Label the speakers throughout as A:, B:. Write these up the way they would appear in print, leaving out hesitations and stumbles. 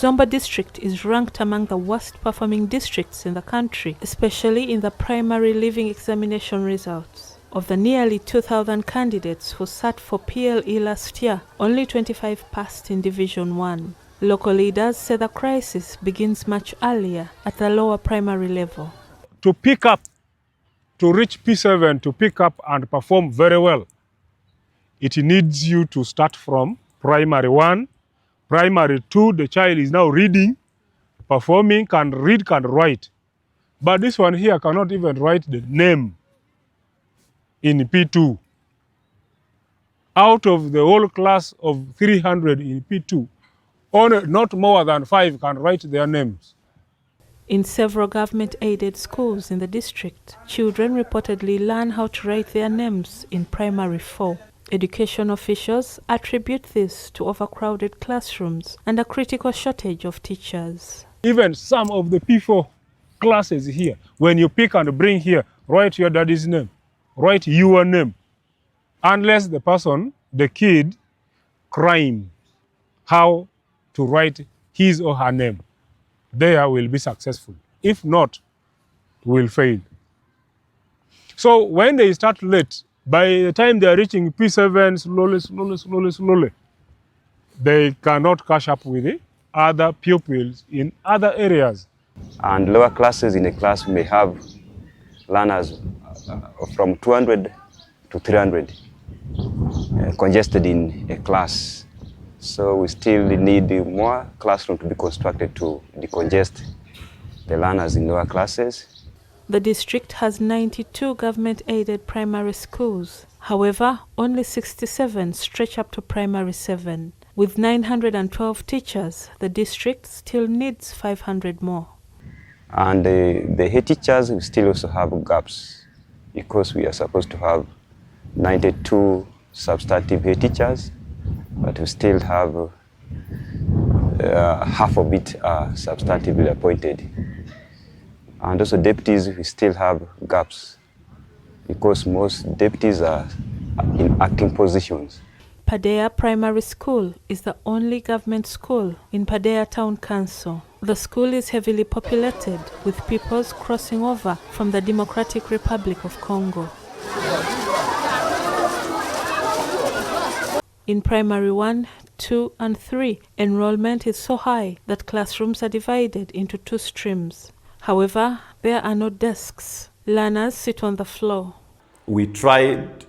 A: Zombo District is ranked among the worst performing districts in the country, especially in the primary leaving examination results. Of the nearly 2,000 candidates who sat for PLE last year, only 25 passed in Division 1. Local leaders say the crisis begins much earlier at the lower primary level.
B: To pick up, to reach P7, to pick up and perform very well, it needs you to start from primary 1. Primary 2, the child is now reading, performing, can read, can write. But this one here cannot even write the name in P2. Out of the whole class of 300 in P2, only not more than 5 can write their names.
A: In several government-aided schools in the district, children reportedly learn how to write their names in primary 4. Education officials attribute this to overcrowded classrooms and a critical shortage of teachers.
B: Even some of the P4 classes here, when you pick and bring here, write your daddy's name, write your name. Unless the person, the kid, crying how to write his or her name, they will be successful. If not, will fail. So when they start late, by the time they are reaching P7, slowly, they cannot catch up with the other pupils in other areas.
C: And lower classes in a class may have learners from 200 to 300 congested in a class. So we still need more classroom to be constructed to decongest the learners in lower classes.
A: The district has 92 government-aided primary schools. However, only 67 stretch up to primary 7. With 912 teachers, the district still needs 500 more.
C: And the head teachers, we still also have gaps because we are supposed to have 92 substantive head teachers, but we still have half of it are substantively appointed. And also deputies, we still have gaps because most deputies are in acting positions.
A: Padea Primary School is the only government school in Padea Town Council. The school is heavily populated with pupils crossing over from the Democratic Republic of Congo. In primary 1, 2, and 3, enrollment is so high that classrooms are divided into 2 streams. However, there are no desks. Learners sit on the floor.
D: We tried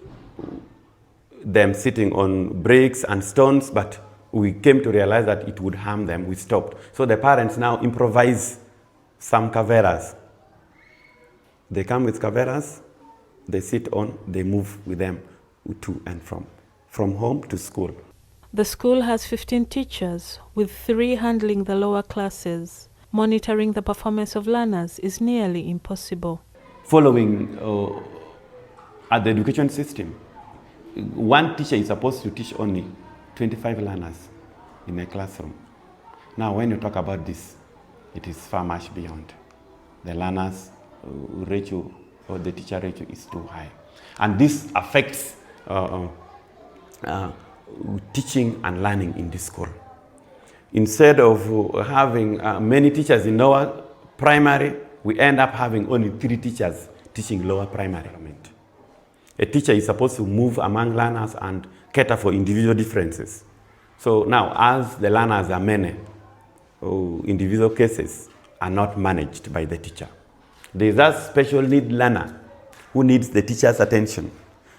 D: them sitting on bricks and stones, but we came to realize that it would harm them. We stopped. So the parents now improvise some caveras. They come with caveras, they sit on, they move with them to and from home to school.
A: The school has 15 teachers, with 3 handling the lower classes. Monitoring the performance of learners is nearly impossible.
D: Following at the education system, one teacher is supposed to teach only 25 learners in a classroom. Now, when you talk about this, it is far much beyond. The learners ratio or the teacher ratio is too high. And this affects teaching and learning in this school. Instead of having many teachers in lower primary, we end up having only 3 teachers teaching lower primary. A teacher is supposed to move among learners and cater for individual differences. So now, as the learners are many, individual cases are not managed by the teacher. There is a special need learner who needs the teacher's attention.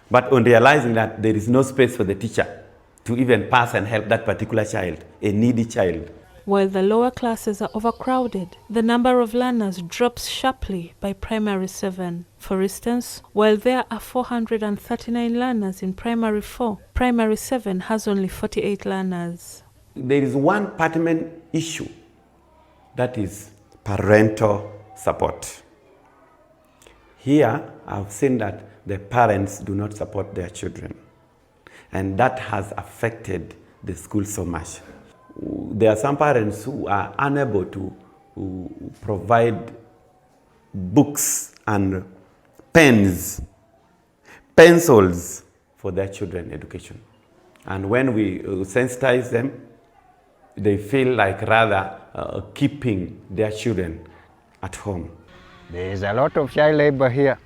D: But on realizing that there is no space for the teacher to even pass and help that particular child, a needy child.
A: While the lower classes are overcrowded, the number of learners drops sharply by primary 7. For instance, while there are 439 learners in primary 4, primary 7 has only 48 learners.
D: There is one pertinent issue, that is parental support. Here, I've seen that the parents do not support their children. And that has affected the school so much. There are some parents who are unable to provide books and pens, pencils for their children's education. And when we sensitize them, they feel like rather keeping their children at home.
E: There is a lot of child labor here,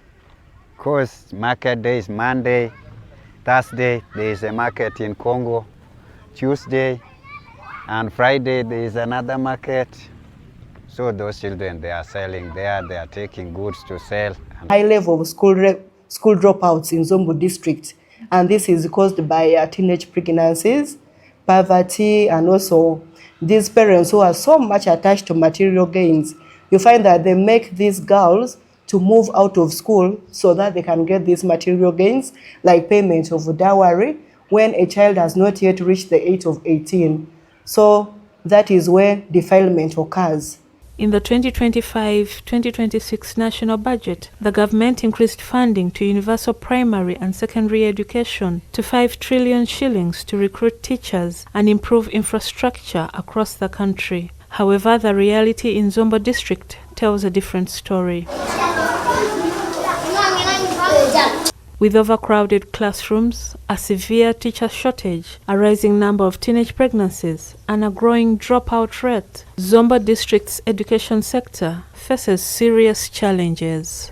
E: because market day is Monday, Thursday there is a market in Congo, Tuesday and Friday there is another market. So those children, they are selling there, they are taking goods to sell.
F: High level of school dropouts in Zombo District, and this is caused by teenage pregnancies, poverty, and also these parents who are so much attached to material gains. You find that they make these girls to move out of school so that they can get these material gains, like payment of dowry, when a child has not yet reached the age of 18. So that is where defilement occurs.
A: In the 2025-2026 national budget, the government increased funding to universal primary and secondary education to 5 trillion shillings to recruit teachers and improve infrastructure across the country. However, the reality in Zombo District tells a different story. With overcrowded classrooms, a severe teacher shortage, a rising number of teenage pregnancies, and a growing dropout rate, Zombo District's education sector faces serious challenges.